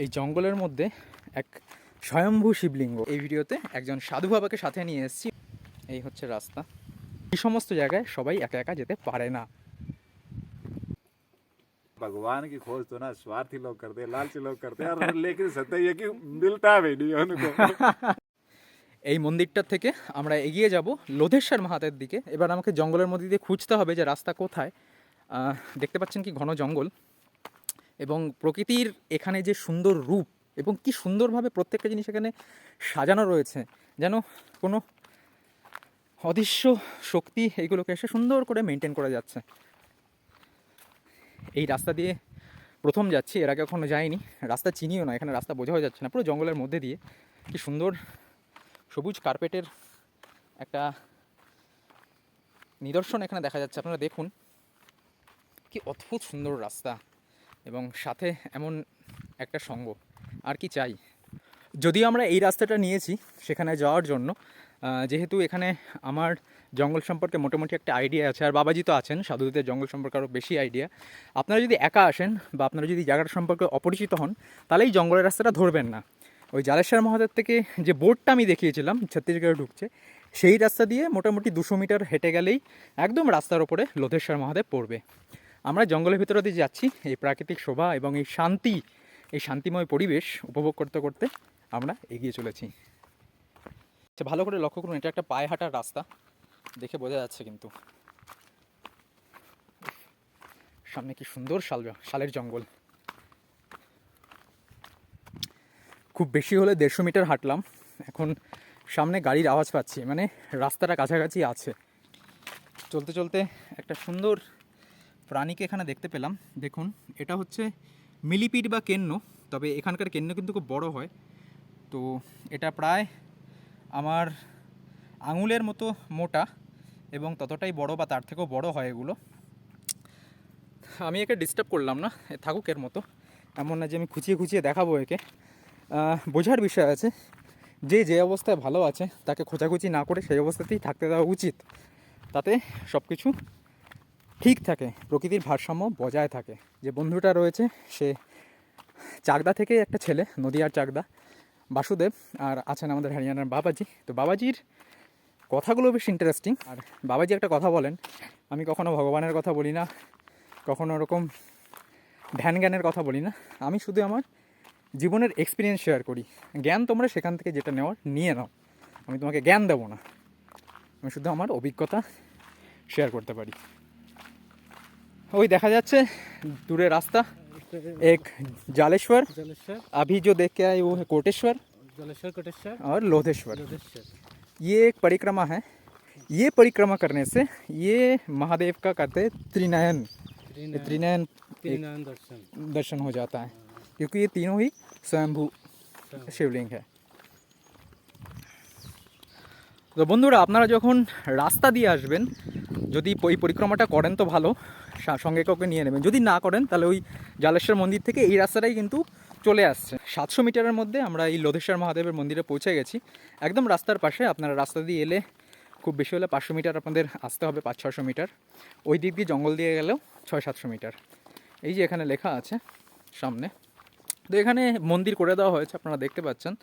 এই জঙ্গলের মধ্যে এক স্বয়ম্ভু শিবলিঙ্গ। এই ভিডিওতে একজন সাধু বাবাকে সাথে নিয়ে এসেছি। এই হচ্ছে রাস্তা। এই সমস্ত জায়গায় সবাই একা একা যেতে পারে না। भगवान की खोज तो ना स्वार्थी लोग करते हैं, लालची लोग करते हैं, और लेकिन सत्य ये कि मिलता भी नहीं है उनको। এই মন্দিরটার থেকে আমরা এগিয়ে যাব লোধেশ্বর মহাদেব দিকে। এবার আমাকে জঙ্গলের মধ্যে দিয়ে খুঁজতে হবে যে রাস্তা কোথায়। দেখতে পাচ্ছেন কি ঘন জঙ্গল, এবং প্রকৃতির এখানে যে সুন্দর রূপ এবং কি সুন্দরভাবে প্রত্যেকটা জিনিস এখানে সাজানো রয়েছে, যেন কোনো অদৃশ্য শক্তি এইগুলোকে এসে সুন্দর করে মেনটেন করে যাচ্ছে। এই রাস্তা দিয়ে প্রথম যাচ্ছি, এর আগে কখনো যাইনি, রাস্তা চিনিও না, এখানে রাস্তা বোঝাও যাচ্ছে না, পুরো জঙ্গলের মধ্যে দিয়ে। কি সুন্দর সবুজ কার্পেটের একটা নিদর্শন এখানে দেখা যাচ্ছে, আপনারা দেখুন কি অদ্ভুত সুন্দর রাস্তা, এবং সাথে এমন একটা সঙ্গ, আর কি চাই। যদিও আমরা এই রাস্তাটা নিয়েছি সেখানে যাওয়ার জন্য, যেহেতু এখানে আমার জঙ্গল সম্পর্কে মোটামুটি একটা আইডিয়া আছে, আর বাবাজি তো আছেন, সাধুদের জঙ্গল সম্পর্কে আরও বেশি আইডিয়া। আপনারা যদি একা আসেন বা আপনারা যদি জায়গাটা সম্পর্কে অপরিচিত হন, তাহলে এই জঙ্গলের রাস্তাটা ধরবেন না। ওই জালেশ্বর মহাদেব থেকে যে বোর্ডটা আমি দেখিয়েছিলাম ছত্তিশগড়ে ঢুকছে, সেই রাস্তা দিয়ে মোটামুটি 200 মিটার হেঁটে গেলেই একদম রাস্তার ওপরে লোধেশ্বর মহাদেব পড়বে। আমরা জঙ্গলের ভিতরে দিয়ে যাচ্ছি, এই প্রাকৃতিক শোভা এবং এই শান্তি, এই শান্তিময় পরিবেশ উপভোগ করতে করতে আমরা এগিয়ে চলেছি। আচ্ছা, ভালো করে লক্ষ্য করুন, এটা একটা পায়ে হাঁটার রাস্তা, দেখে বোঝা যাচ্ছে। কিন্তু সামনে কি সুন্দর শালের জঙ্গল। খুব বেশি হলে 150 মিটার হাঁটলাম, এখন সামনে গাড়ির আওয়াজ পাচ্ছি, মানে রাস্তাটা কাছাকাছি আছে। চলতে চলতে একটা সুন্দর প্রাণীকে এখানে দেখতে পেলাম। দেখুন, এটা হচ্ছে মিলিপিড বা কেন্ন, তবে এখানকার কেন্ন কিন্তু খুব বড় হয়। তো এটা প্রায় আমার আঙুলের মতো মোটা এবং ততটাই বড় বা তার থেকেও বড় হয় এগুলো। আমি একে ডিস্টার্ব করলাম না, থাকুক এর মতো, এমন না যে আমি খুঁচিয়ে খুঁচিয়ে দেখাবো একে। বোঝার বিষয় আছে, যে অবস্থায় ভালো আছে তাকে খোঁচাখুচি না করে সেই অবস্থাতেই থাকতে দেওয়া উচিত, তাতে সব কিছু ঠিক থাকে, প্রকৃতির ভারসাম্য বজায় থাকে। যে বন্ধুটা রয়েছে সে চাকদা থেকে একটা ছেলে, নদিয়ার চাকদা, বাসুদেব, আর আছেন আমাদের হরিয়ানার বাবাজি। তো বাবাজির কথাগুলো বেশ ইন্টারেস্টিং। আর বাবাজি একটা কথা বলেন, আমি কখনো ভগবানের কথা বলি না, কখনো ওরকম ধ্যান জ্ঞানের কথা বলি না, আমি শুধু আমার জীবনের এক্সপিরিয়েন্স শেয়ার করি। জ্ঞান তোমরা সেখান থেকে যেটা নেওয়ার নিয়ে নাও, আমি তোমাকে জ্ঞান দেবো না, আমি শুধু আমার অভিজ্ঞতা শেয়ার করতে পারি। ওই দেখা যাচ্ছে दूर रास्ता, एक जालेश्वर, अभी जो देख के आए वो है कोटेश्वर, कोटेश्वर और लोधेश्वर। ये एक परिक्रमा है, ये परिक्रमा करने से ये महादेव का कहते हैं त्रिनयन दर्शन हो जाता है, क्योंकि ये तीनों ही स्वयंभू शिवलिंग है। তো বন্ধুরা, আপনারা যখন রাস্তা দিয়ে আসবেন, যদি ওই পরিক্রমাটা করেন তো ভালো, সঙ্গে কাউকে নিয়ে নেবেন। যদি না করেন তাহলে ওই জালেশ্বর মন্দির থেকে এই রাস্তাটাই কিন্তু চলে আসছে। 700 মিটারের মধ্যে আমরা এই লোধেশ্বর মহাদেবের মন্দিরে পৌঁছে গেছি, একদম রাস্তার পাশে। আপনারা রাস্তা দিয়ে এলে খুব বেশি হলে 500 মিটার আপনাদের আসতে হবে, 500-600 মিটার। ওই দিক দিয়ে জঙ্গল দিয়ে গেলেও 600-700 মিটার। এই যে এখানে লেখা আছে সামনে, তো এখানে মন্দির করে দেওয়া হয়েছে, আপনারা দেখতে পাচ্ছেন,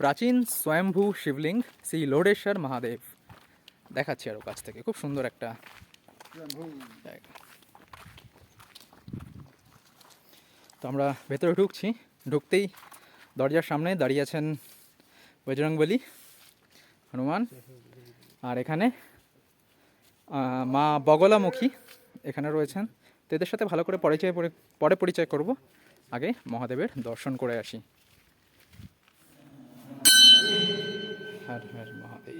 প্রাচীন স্বয়ম্ভু শিবলিঙ্গ শ্রী লোধেশ্বর মহাদেব। দেখাচ্ছি আরও কাছ থেকে, খুব সুন্দর একটা জায়গা। তো আমরা ভেতরে ঢুকছি, ঢুকতেই দরজার সামনে দাঁড়িয়ে আছেন বজরংবলী, হনুমান, আর এখানে মা বগলামুখী এখানে রয়েছেন। তো এদের সাথে ভালো করে পরে পরিচয় করব, আগে মহাদেবের দর্শন করে আসি। হর হর মহাদেব।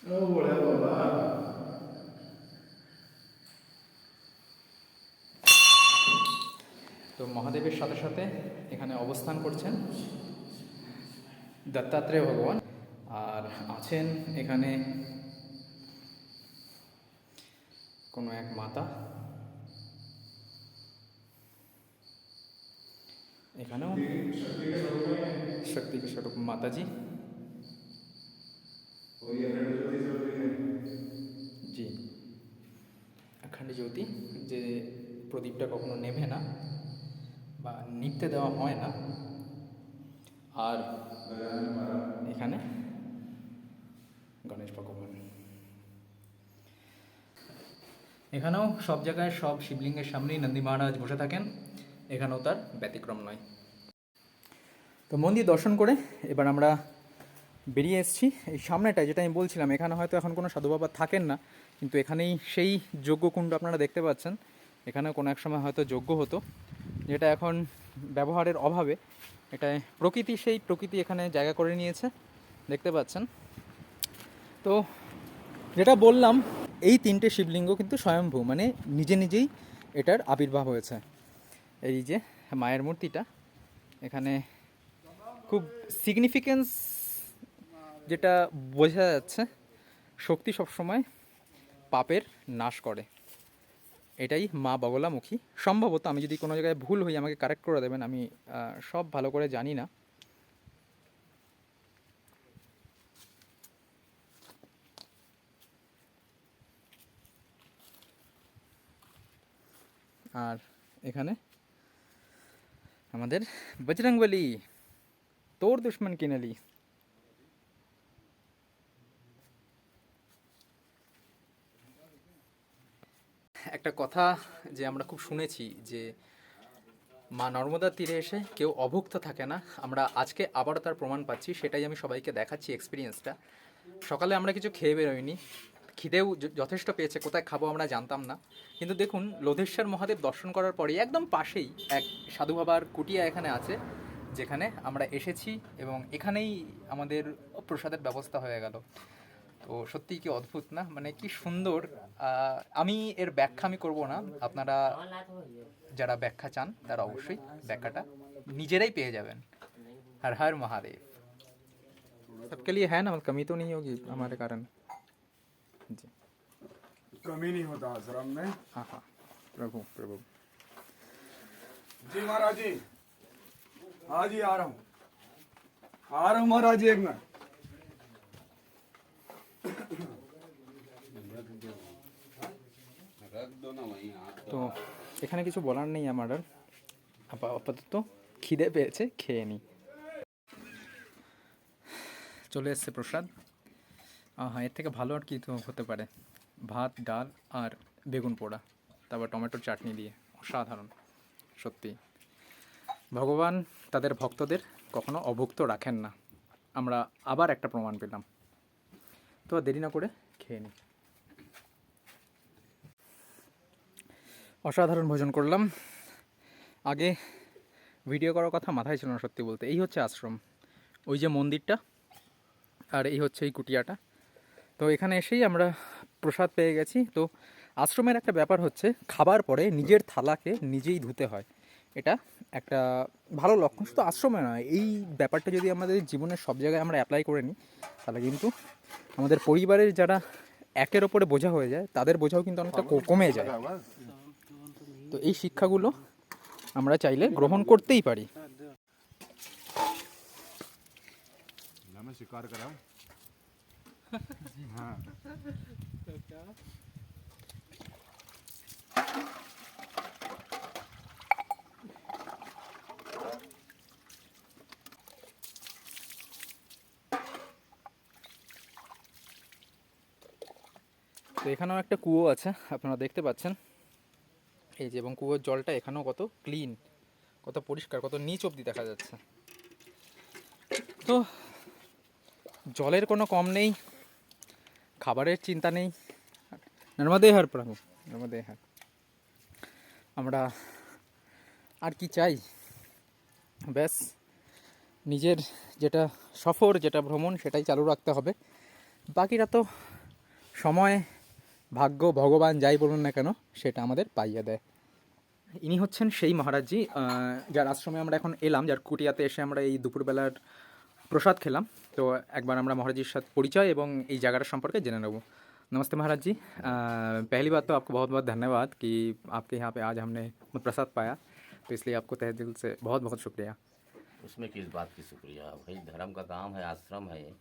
তো মহাদেবের সাথে সাথে এখানে অবস্থান করছেন দত্তাত্রেয় ভগবান, আর আছেন এখানে কোনো এক মাতা। এখানেও শক্তি के स्वरूप माता जी জি, অখণ্ড জ্যোতি, যে প্রদীপটা কখনো নেভে না বা নিভতে দেওয়া হয় না। আর এখানে গণেশ ভগবান। এখানেও সব জায়গায় সব শিবলিঙ্গের সামনেই নন্দী মহারাজ বসে থাকেন, এখানেও তার ব্যতিক্রম নয়। তো মন্দির দর্শন করে এবার আমরা বেরিয়ে এসেছি। এই সামনেটায় যেটা আমি বলছিলাম, এখানে হয়তো এখন কোনো সাধু বাবা থাকেন না, কিন্তু এখানেই সেই যজ্ঞকুণ্ড আপনারা দেখতে পাচ্ছেন। এখানেও কোনো এক সময় হয়তো যজ্ঞ হতো, যেটা এখন ব্যবহারের অভাবে এটা প্রকৃতি এখানে জায়গা করে নিয়েছে, দেখতে পাচ্ছেন। তো যেটা বললাম, এই তিনটে শিবলিঙ্গ কিন্তু স্বয়ম্ভূ, মানে নিজে নিজেই এটার আবির্ভাব হয়েছে। এই যে মায়ের মূর্তিটা, এখানে খুব সিগনিফিকেন্স যেটা বোঝা যাচ্ছে, শক্তি সবসময় পাপের নাশ করে, এটাই মা বগলামুখী। সম্ভবত আমি যদি কোনো জায়গায় ভুল হই আমাকে কারেক্ট করে দেবেন, আমি সব ভালো করে জানি না। আর এখানে আমাদের বজরংবলী, তোর দুশ্মন কিনালি। একটা কথা যে আমরা খুব শুনেছি যে মা নর্মদার তীরে এসে কেউ অভুক্ত থাকে না, আমরা আজকে আবারও তার প্রমাণ পাচ্ছি। সেটাই আমি সবাইকে দেখাচ্ছি এক্সপিরিয়েন্সটা। সকালে আমরা কিছু খেয়ে বেরোইনি, খিদেও যথেষ্ট পেয়েছে, কোথায় খাবো আমরা জানতাম না। কিন্তু দেখুন, লোধেশ্বর মহাদেব দর্শন করার পরেই একদম পাশেই এক সাধু বাবার কুটিয়া এখানে আছে, যেখানে আমরা এসেছি এবং এখানেই আমাদের প্রসাদের ব্যবস্থা হয়ে গেল। তো সত্যিই কি অদ্ভুত না, মানে কি সুন্দর। আমি এর ব্যাখ্যা আমি করবো না, আপনারা যারা ব্যাখ্যা চান তারা অবশ্যই ব্যাখ্যাটা নিজেরাই পেয়ে যাবেন। हर हर महादेव। सबके लिए है ना, मतलब कमी तो नहीं होगी हमारे कारण जी। कमी नहीं होता आश्रम में। हाँ हाँ, प्रभु प्रभु। जी महाराज जी, हाँ जी आ रहा हूँ महाराज जी, एक मिनट। তো এখানে কিছু বলার নেই আমার আর, আপাতত খিদে পেয়েছে, খেয়ে নিই। চলে এসছে প্রসাদ। হ্যাঁ, এর থেকে ভালো আর কি তো হতে পারে। ভাত, ডাল আর বেগুন পোড়া, তারপর টমেটোর চাটনি দিয়ে, অসাধারণ সত্যি। ভগবান তাদের ভক্তদের কখনো অভুক্ত রাখেন না, আমরা আবার একটা প্রমাণ পেলাম। তো আর দেরি না করে খেয়ে নিই। অসাধারণ ভোজন করলাম। আগে ভিডিও করার কথা মাথায় ছিল না সত্যি বলতে। এই হচ্ছে আশ্রম, ওই যে মন্দিরটা, আর এই হচ্ছে এই কুটিয়াটা। তো এখানে এসেই আমরা প্রসাদ পেয়ে গেছি। তো আশ্রমের একটা ব্যাপার হচ্ছে, খাবার পরে নিজের থালাকে নিজেই ধুতে হয়। এটা একটা ভালো লক্ষণ, শুধু আশ্রমে নয়, এই ব্যাপারটা যদি আমাদের জীবনের সব জায়গায় আমরা অ্যাপ্লাই করে নিই, তাহলে কিন্তু আমাদের পরিবারের যারা একের ওপরে বোঝা হয়ে যায়, তাদের বোঝাও কিন্তু অনেকটা কমে যায়। তো এই শিক্ষাগুলো আমরা চাইলে গ্রহণ করতেই পারি। मैं शिकार कराऊं? हाँ। তো এখানেও একটা কুয়ো আছে, আপনারা দেখতে পাচ্ছেন এই যে, এবং কুয়োর জলটা এখানেও কত ক্লিন, কত পরিষ্কার, কত নিচ অবধি দেখা যাচ্ছে। তো জলের কোনো কম নেই, খাবারের চিন্তা নেই। নর্মদে হর প্রভু, নর্মদে হর। আমরা আর কি চাই? ব্যাস নিজের যেটা সফর, যেটা ভ্রমণ, সেটাই চালু রাখতে হবে। বাকিটা তো সময় ভাগ্য ভগবান যাই বলুন না কেন সেটা আমাদের পাইয়ে দেয়। ইনি হচ্ছেন সেই মহারাজজি যার আশ্রমে আমরা এখন এলাম, যার কুটিয়াতে এসে আমরা এই দুপুরবেলার প্রসাদ খেলাম। তো একবার আমরা মহারাজজির সাথে পরিচয় এবং এই জায়গাটার সম্পর্কে জেনে নেব। नमस्ते महाराज जी। पहली बात तो आपको बहुत बहुत धन्यवाद कि आपके यहाँ पे आज हमने प्रसाद पाया, तो इसलिए आपको तहे दिल से बहुत बहुत शुक्रिया। उसमें किस बात की शुक्रिया, भाई धर्म का काम है, आश्रम है ये,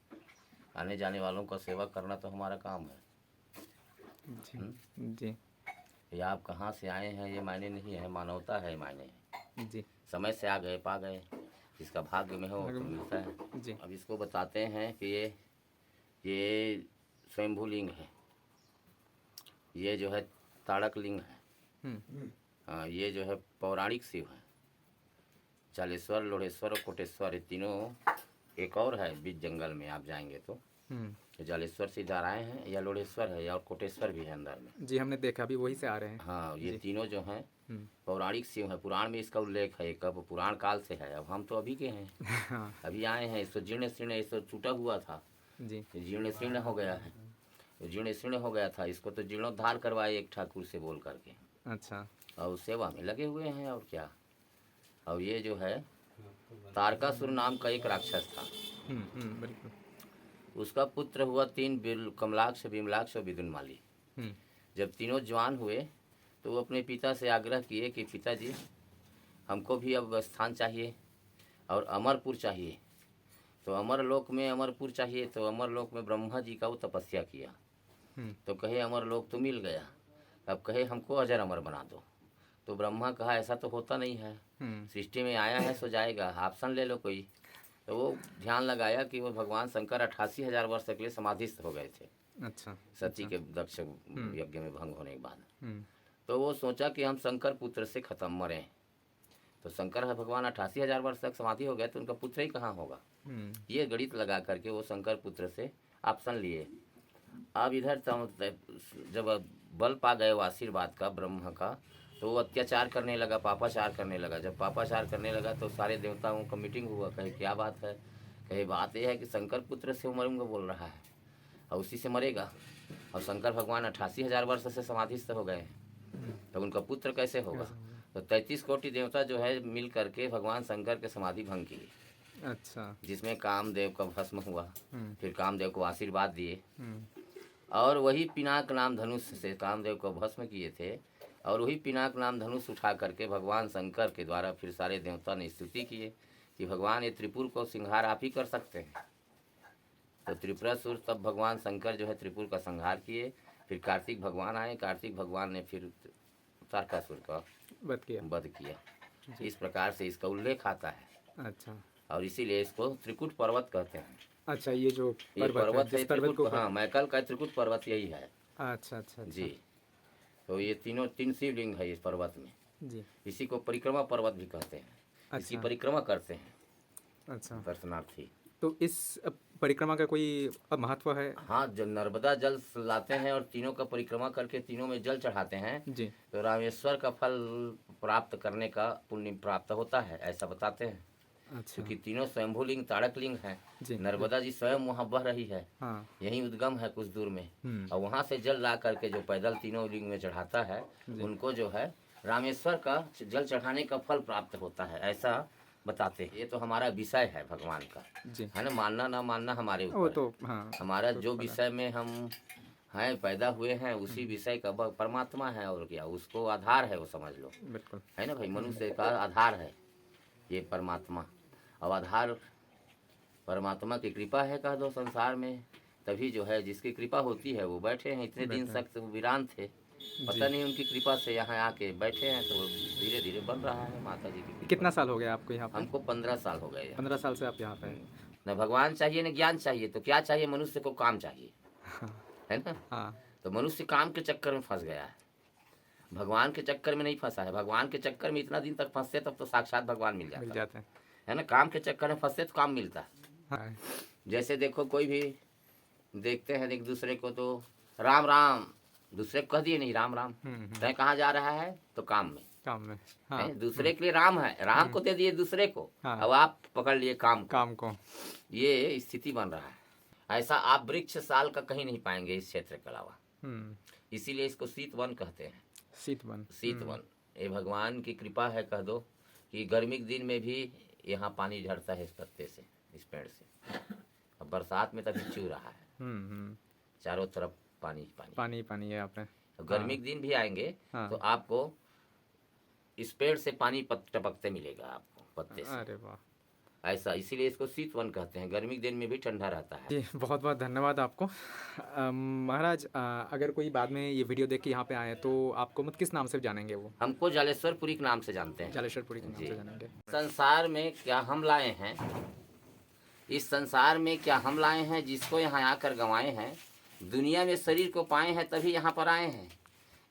आने जाने वालों का सेवा करना तो हमारा काम है। जी जी ये आप कहाँ से आए हैं ये मायने नहीं है, मानवता है मायने है। जी समय से आ गए पा गए, जिसका भाग्य में हो तो मिलता है। जी अब इसको बताते हैं कि ये स्वयंभू लिंग है, ये जो है ताड़क लिंग है, हाँ ये जो है पौराणिक शिव है। चालेश्वर, लोढ़ेश्वर और कोटेश्वर ये तीनों, एक और है बीच जंगल में आप जाएंगे तो जालेश्वर से इधर आए हैं, या लोढ़ेश्वर है या और कोटेश्वर भी है अंदर में। जी हमने देखा, अभी वहीं से आ रहे हैं। हाँ ये तीनों जो हैं पौराणिक शिव है, पुराण में इसका उल्लेख है, कब पुराण काल से है। अब हम तो अभी के हैं, हाँ अभी आए हैं। इसको जीर्ण शीर्ण इसको टूटा हुआ था, जी जीर्ण शीर्ण हो गया है, जीर्ण शीर्ण हो गया था, इसको तो जीर्णोद्धार करवाए एक ठाकुर से बोल करके, अच्छा और सेवा में लगे हुए हैं और क्या। और ये जो है तारकासुर नाम का एक राक्षस था, बिल्कुल। उसका पुत्र हुआ 3 कमलाक्ष, विमलाक्ष और विदुनमाली। जब तीनों जवान हुए तो वो अपने पिता से आग्रह किए कि पिताजी हमको भी अब स्थान चाहिए और अमरपुर चाहिए। तो अमरलोक में अमरपुर चाहिए, तो अमरलोक में ब्रह्मा जी का वो तपस्या किया। तो कहे अमरलोक तो मिल गया, अब कहे हमको अजर अमर बना दो। तो ब्रह्मा कहा ऐसा तो होता नहीं है, सृष्टि में आया है सो जाएगा, ऑप्शन ले लो कोई। तो वो ध्यान लगाया कि वो भगवान शंकर 88,000 वर्ष के लिए समाधिस्थ हो गए थे, अच्छा सती के दक्ष यज्ञ में भंग होने के बाद। तो वो सोचा कि हम शंकर पुत्र से खत्म मरें। तो शंकर है भगवान 88,000 वर्ष तक समाधि हो गए, तो उनका पुत्र ही कहाँ होगा। ये गणित लगा करके वो शंकर पुत्र से ऑप्शन लिए। अब इधर जब बल पा गए वो आशीर्वाद का ब्रह्मा का, तो वो अत्याचार करने लगा, पापाचार करने लगा। जब पापाचार करने लगा तो सारे देवताओं का मीटिंग हुआ, कहे क्या बात है, कहे बात ये है कि शंकर पुत्र से मरूंगा बोल रहा है और उसी से मरेगा, और शंकर भगवान 88,000 वर्ष से समाधिस्थ हो गए हैं, तो उनका पुत्र कैसे होगा। तो 33 कोटि देवता जो है मिल करके भगवान शंकर के समाधि भंग किए, अच्छा जिसमें कामदेव का भस्म हुआ। फिर कामदेव को आशीर्वाद दिए, और वही पिनाक नाम धनुष से कामदेव को भस्म किए थे, और वही पिनाक नाम धनुष उठा करके भगवान शंकर के द्वारा फिर सारे देवता ने स्तुति किए कि भगवान ये त्रिपुर को संहार आप ही कर सकते हैं। तो त्रिपुरासुर तब भगवान शंकर जो है त्रिपुर का संहार किए। फिर कार्तिक भगवान आए, कार्तिक भगवान ने फिर तारकासुर का बत किया। वध किया। इस प्रकार से इसका उल्लेख आता है, अच्छा और इसीलिए इसको त्रिकुट पर्वत कहते हैं। अच्छा ये जो ये पर्वत पर्वत है, है जिस पर्वत त्रिकुट, को हाँ मैकल का त्रिकुट पर्वत यही है। अच्छा अच्छा जी, तो ये तीन शिवलिंग है इस पर्वत में। जी इसी को परिक्रमा पर्वत भी कहते हैं। इसकी अच्छा परिक्रमा करते हैं अच्छा। दर्शनार्थी। तो इस परिक्रमा का कोई महत्व है? हाँ, जब नर्मदा जल लाते हैं और तीनों का परिक्रमा करके तीनों में जल चढ़ाते हैं, जी तो रामेश्वर का फल प्राप्त करने का पुण्य प्राप्त होता है, ऐसा बताते हैं। अच्छा क्योंकि तीनों स्वयंभू लिंग ताड़क लिंग है। जी नर्मदा जी स्वयं वहाँ बह रही है, हाँ यही उद्गम है कुछ दूर में, और वहाँ से जल ला करके जो पैदल तीनों लिंग में चढ़ाता है उनको जो है रामेश्वर का जल चढ़ाने का फल प्राप्त होता है, ऐसा बताते हैं। ये तो हमारा विषय है भगवान का, जी है ना, मानना ना मानना हमारे वो ऊपर तो है। हाँ हमारा जो विषय में हम हैं पैदा हुए हैं उसी विषय का परमात्मा है, और क्या उसको आधार है, वो समझ लो, बिल्कुल है ना भाई। मनुष्य का आधार है ये परमात्मा, और आधार परमात्मा की कृपा है कह दो संसार में। तभी जो है जिसकी कृपा होती है वो बैठे हैं। इतने दिन तक तो वीरान थे, पता नहीं उनकी कृपा से यहाँ आके बैठे हैं, तो धीरे धीरे बन रहा है माता जी की कृपा। कितना साल हो गया आपको यहाँ पे? हमको 15 साल हो गए। 15 साल से आप यहाँ पे हैं। न भगवान चाहिए न ज्ञान चाहिए, तो क्या चाहिए मनुष्य को? काम चाहिए, है ना। हाँ तो मनुष्य काम के चक्कर में फंस गया है, भगवान के चक्कर में नहीं फंसा है। भगवान के चक्कर में इतना दिन तक फंसते तब तो साक्षात भगवान मिल मिल जाता जाते हैं। है ना। काम के चक्कर में फंसते तो काम मिलता है। हाँ जैसे देखो कोई भी देखते हैं एक दूसरे को तो राम राम, दूसरे को कह दिए नहीं राम राम, तय कहाँ जा रहा है तो काम में, काम में हाँ है? दूसरे के लिए राम है, राम को दे दिए दूसरे को, हाँ। अब आप पकड़ लिए काम को। काम को ये स्थिति बन रहा है। ऐसा आप वृक्ष साल का कहीं नहीं पाएंगे इस क्षेत्र के अलावा। इसीलिए इसको शीत वन कहते हैं। शीतवन। शीत वन, ये भगवान की कृपा है कह दो कि गर्मी के दिन में भी यहाँ पानी झड़ता है इस पत्ते से, इस पेड़ से। अब बरसात में तभी चू रहा है, चारों तरफ पानी पानी पानी पानी है यहाँ पे। गर्मी के दिन भी आएंगे हाँ। तो आपको इस पेड़ से पानी टपकते मिलेगा आपको पत्ते से। अरे वाह, ऐसा, इसीलिए इसको शीत वन कहते हैं। गर्मी के दिन में भी ठंडा रहता है। जी बहुत बहुत धन्यवाद आपको। महाराज, अगर कोई बाद में ये वीडियो देख के यहाँ पे आए तो आपको मत किस नाम से जानेंगे वो? हमको जालेश्वरपुरी के नाम से जानते हैं। जालेश्वरपुरी के नाम से जानेंगे। संसार में क्या हम लाए हैं, इस संसार में क्या हम लाए हैं, जिसको यहाँ आकर गंवाए हैं। दुनिया में शरीर को पाए हैं तभी यहाँ पर आए हैं।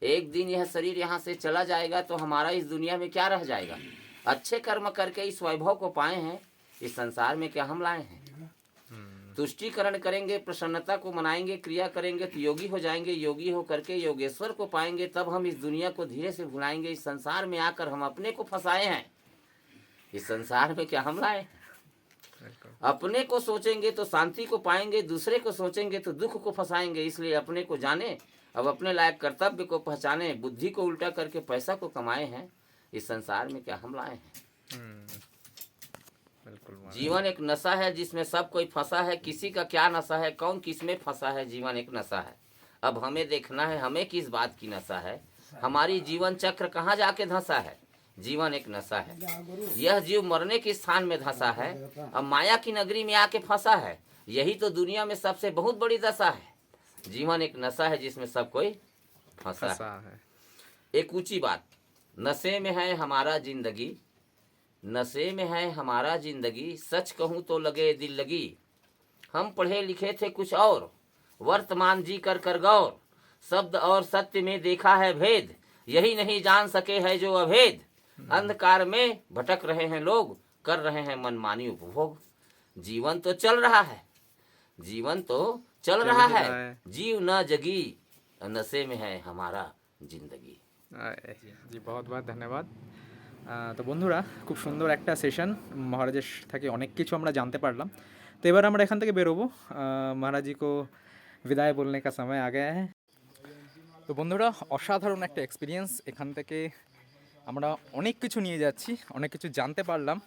एक दिन यह शरीर यहाँ से चला जाएगा तो हमारा इस दुनिया में क्या रह जाएगा। अच्छे कर्म करके इस वैभव को पाए हैं, इस संसार में क्या हम लाए हैं। तुष्टिकरण करेंगे, प्रसन्नता को मनाएंगे, क्रिया करेंगे तो योगी हो जाएंगे। योगी हो करके योगेश्वर को पाएंगे, तब हम इस दुनिया को धीरे से भुलाएंगे। इस संसार में आकर हम अपने को फंसाए हैं, इस संसार में क्या हम लाए। अपने को सोचेंगे तो शांति को पाएंगे, दूसरे को सोचेंगे तो दुख को फंसाएंगे। इसलिए अपने को जाने, अब अपने लायक कर्तव्य को पहचाने, बुद्धि को उल्टा करके पैसा को कमाए हैं। इस संसार में क्या हम लाए हैं। जीवन एक नशा है जिसमें सब कोई फंसा है। किसी का क्या नशा है, कौन किस में फंसा है। जीवन एक नशा है, अब हमें देखना है हमें किस बात की नशा है। हमारी जीवन चक्र कहाँ जाके धंसा है। जीवन एक नशा है, यह जीव मरने के स्थान में धंसा है। अब माया की नगरी में आके फंसा है। यही तो दुनिया में सबसे बहुत बड़ी दशा है। जीवन एक नशा है जिसमें सब कोई फंसा है। एक ऊंची बात, नशे में है हमारा जिंदगी, नशे में है हमारा जिंदगी। सच कहूँ तो लगे दिल लगी। हम पढ़े लिखे थे कुछ और, वर्तमान जी कर कर गौर। शब्द और सत्य में देखा है भेद, यही नहीं जान सके है जो अभेद। अंधकार में भटक रहे हैं लोग, कर रहे हैं मनमानी उपभोग। जीवन तो चल रहा है, जीवन तो चल रहा है। जीव न जगी, नशे में है हमारा जिंदगी। जी बहुत बहुत ধন্যবাদ। তো বন্ধুরা, খুব সুন্দর একটা সেশন, মহারাজের থেকে অনেক কিছু আমরা জানতে পারলাম। তো এবার আমরা এখান থেকে বেরোবো। মহারাজ জি को विदाई बोलने का समय आ गया है। তো বন্ধুরা, অসাধারণ একটা এক্সপিরিয়েন্স। এখান থেকে আমরা অনেক কিছু নিয়ে যাচ্ছি, অনেক কিছু জানতে পারলাম,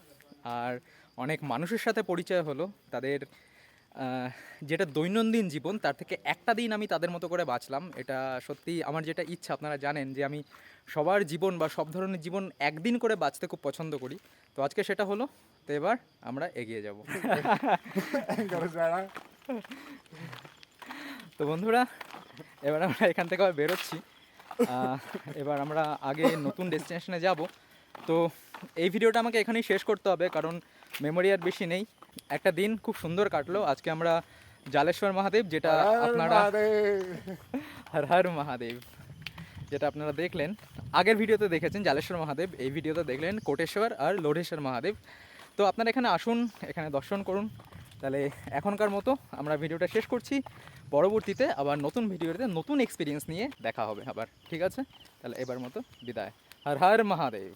আর অনেক মানুষের সাথে পরিচয় হলো। তাদের যেটা দৈনন্দিন জীবন, তার থেকে একটা দিন আমি তাদের মতো করে বাঁচলাম। এটা সত্যি আমার যেটা ইচ্ছা, আপনারা জানেন যে আমি সবার জীবন বা সব ধরনের জীবন একদিন করে বাঁচতে খুব পছন্দ করি। তো আজকে সেটা হলো। তো এবার আমরা এগিয়ে যাব। তো বন্ধুরা, এবার আমরা এখান থেকে আবার বেরোচ্ছি। এবার আমরা আগে নতুন ডেস্টিনেশনে যাব। তো এই ভিডিওটা আমাকে এখানেই শেষ করতে হবে, কারণ মেমোরি আর বেশি নেই। একটা দিন খুব সুন্দর কাটলো। আজকে আমরা জালেশ্বর মহাদেব, যেটা আপনারা হর হর মহাদেব, যেটা আপনারা দেখলেন আগের ভিডিওতে দেখেছেন জালেশ্বর মহাদেব, এই ভিডিওতে দেখলেন কোটেশ্বর আর লোঢেশ্বর মহাদেব। তো আপনারা এখানে আসুন, এখানে দর্শন করুন। তাহলে এখনকার মতো আমরা ভিডিওটা শেষ করছি। পরবর্তীতে আবার নতুন ভিডিওতে নতুন এক্সপিরিয়েন্স নিয়ে দেখা হবে আবার, ঠিক আছে? তাহলে এবার মতো বিদায়। হর হর মহাদেব।